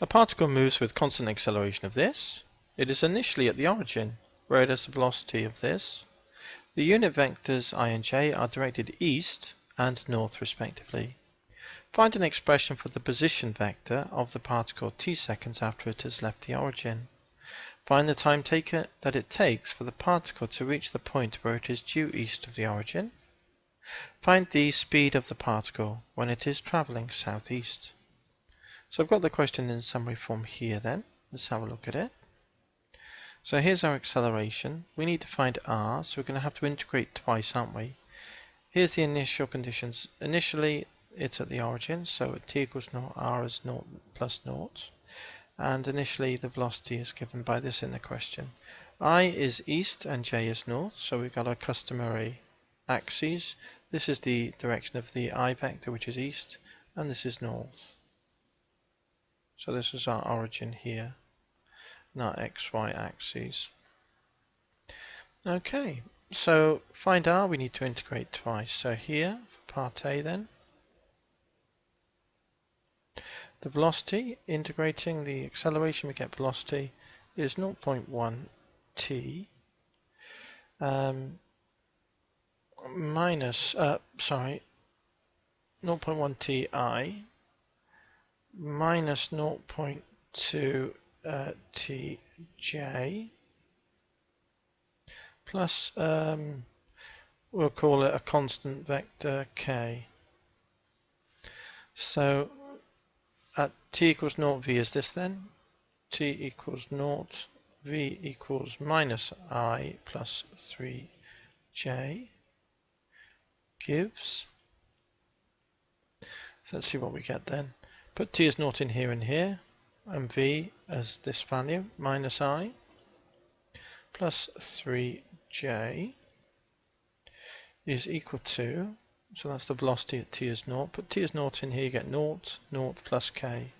A particle moves with constant acceleration of this. It is initially at the origin, where it has the velocity of this. The unit vectors I and j are directed east and north respectively. Find an expression for the position vector of the particle t seconds after it has left the origin. Find the time that it takes for the particle to reach the point where it is due east of the origin. Find the speed of the particle when it is travelling southeast. So I've got the question in summary form here then. Let's have a look at it. So here's our acceleration. We need to find r, so we're going to have to integrate twice, aren't we? Here's the initial conditions. Initially it's at the origin, so at t equals 0, r is 0 plus 0. And initially the velocity is given by this in the question. I is east and j is north, so we've got our customary axes. This is the direction of the I vector, which is east, and this is north. So this is our origin here, and our xy axes. Okay, so find r, we need to integrate twice. So here, for part A then, the velocity, integrating the acceleration, we get velocity, is 0.1 t minus, 0.1 ti minus 0.2 tj plus, we'll call it a constant vector k. So at t equals 0, v is this then. T equals 0, v equals minus I plus 3j gives. So let's see what we get then. Put t as 0 in here and here, and v as this value, minus I plus 3j is equal to, so that's the velocity at t is 0. Put t as 0 in here, you get 0, 0 plus k.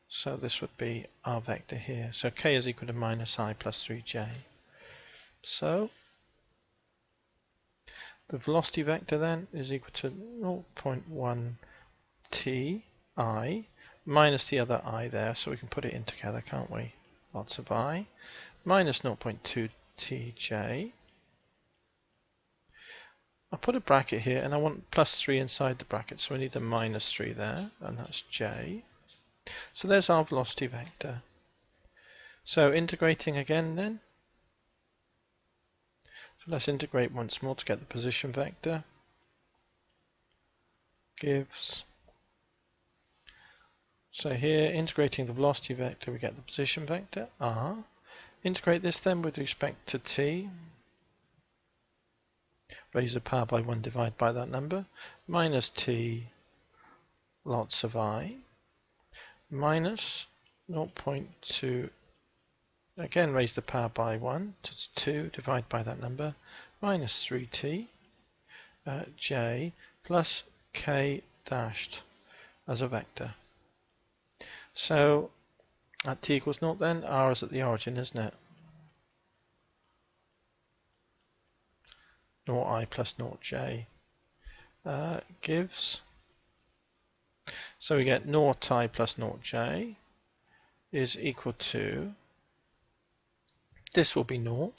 So this would be our vector here. So k is equal to minus I plus 3j. So the velocity vector then is equal to 0.1 ti minus the other I there, so we can put it in together, can't we? Lots of I minus 0.2 tj. I'll put a bracket here, and I want plus 3 inside the bracket, so we need a minus 3 there, and that's j. So there's our velocity vector. So integrating again then. So let's integrate once more to get the position vector. Gives. So here, integrating the velocity vector, we get the position vector, r. Integrate this then with respect to t. Raise the power by 1, divide by that number. Minus t, lots of I. Minus 0.2, again raise the power by 1, so it's 2, divide by that number. Minus 3t, j, plus k dashed as a vector. So at t equals 0 then, r is at the origin, isn't it? 0i plus 0j gives, so we get 0i plus 0j is equal to, this will be 0,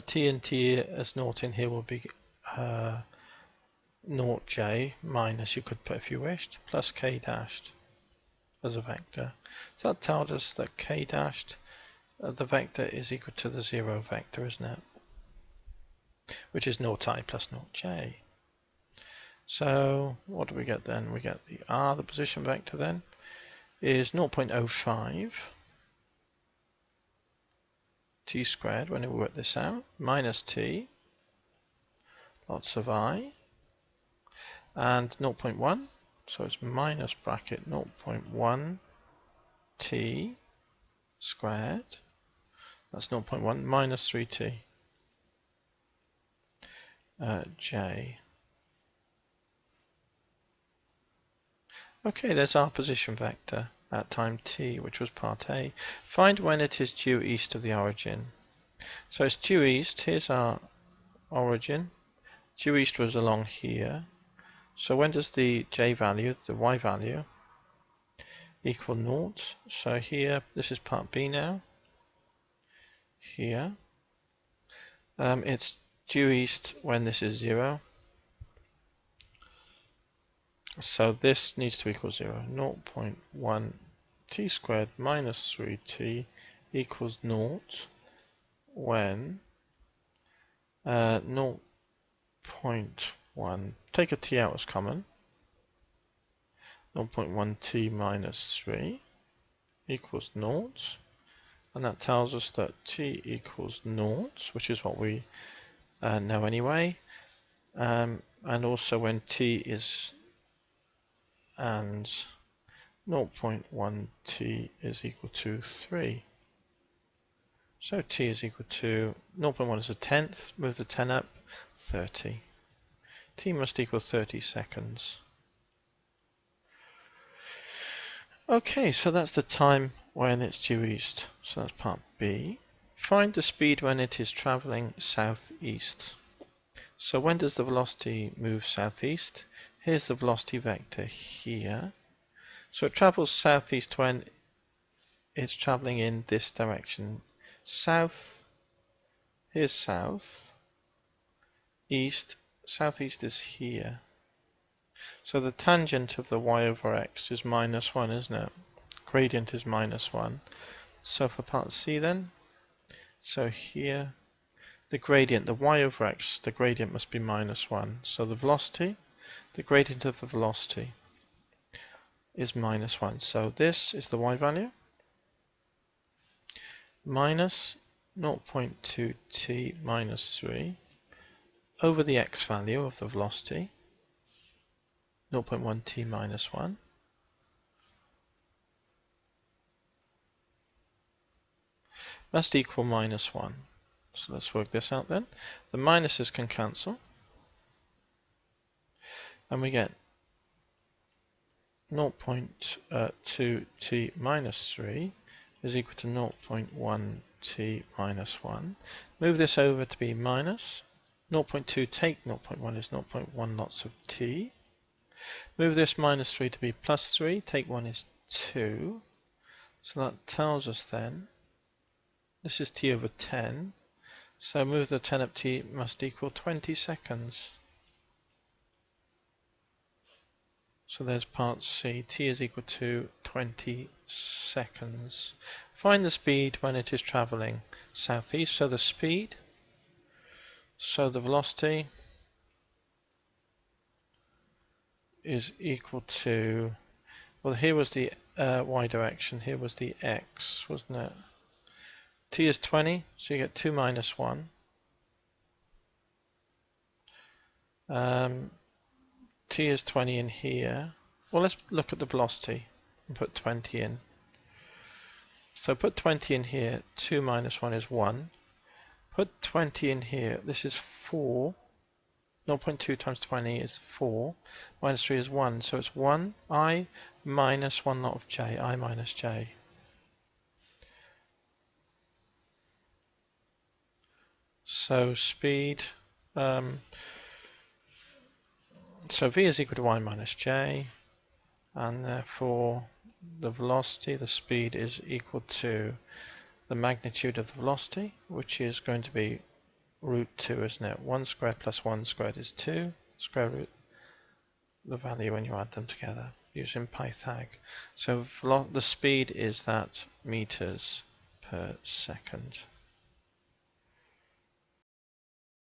t and t as 0 in here will be 0j minus, you could put if you wished, plus k dashed as a vector. So that tells us that k dashed, the vector is equal to the 0 vector, isn't it? Which is 0i plus 0j. So what do we get then? We get the r, the position vector then, is 0.05 t squared when we work this out, minus t, lots of I, and 0.1, so it's minus bracket 0.1 t squared, that's 0.1 minus 3t j. Okay, there's our position vector at time t, which was part A. Find when it is due east of the origin. So it's due east, here's our origin. Due east was along here. So when does the j value, the y value, equal naught. So here, this is part B now. Here, it's due east when this is 0. So this needs to equal 0. 0.1 t squared minus 3t equals naught when 0.1, take a t out as common, 0.1 t minus 3 equals naught, and that tells us that t equals naught, which is what we know anyway, and also when t is, and 0.1 t is equal to 3. So t is equal to 0.1 is a tenth, move the 10 up, 30. T must equal 30 seconds. Okay, so that's the time when it's due east. So that's part B. Find the speed when it is travelling southeast. So when does the velocity move southeast? Here's the velocity vector here. So it travels southeast when it's travelling in this direction. South, here's south. East, southeast is here. So the tangent of the y over x is minus 1, isn't it? Gradient is minus 1. So for part C then, so here, the gradient, the y over x, the gradient must be minus 1. So the velocity, the gradient of the velocity is minus 1. So this is the y value, minus 0.2 t minus 3 over the x value of the velocity, 0.1 t minus 1, must equal minus 1. So let's work this out then. The minuses can cancel, and we get 0.2 t minus 3 is equal to 0.1 t minus 1. Move this over to be minus 0.2, take 0.1 is 0.1 lots of t. Move this minus 3 to be plus 3, take 1 is 2. So that tells us then, this is t over 10. So move the 10 up, t must equal 20 seconds. So there's part C, t is equal to 20 seconds. Find the speed when it is travelling southeast. So the speed, so the velocity is equal to, well here was the y direction, here was the x, wasn't it? T is 20, so you get 2 minus 1. T is 20 in here. Well, let's look at the velocity and put 20 in. So put 20 in here, 2 minus 1 is 1. Put 20 in here, this is 4. 0.2 times 20 is 4. Minus 3 is 1, so it's 1 I minus 1 lot of j, I minus j. So speed, so v is equal to y minus j, and therefore the velocity, the speed is equal to the magnitude of the velocity, which is going to be root 2, isn't it? 1 squared plus 1 squared is 2, square root the value when you add them together using Pythag. So the speed is that meters per second.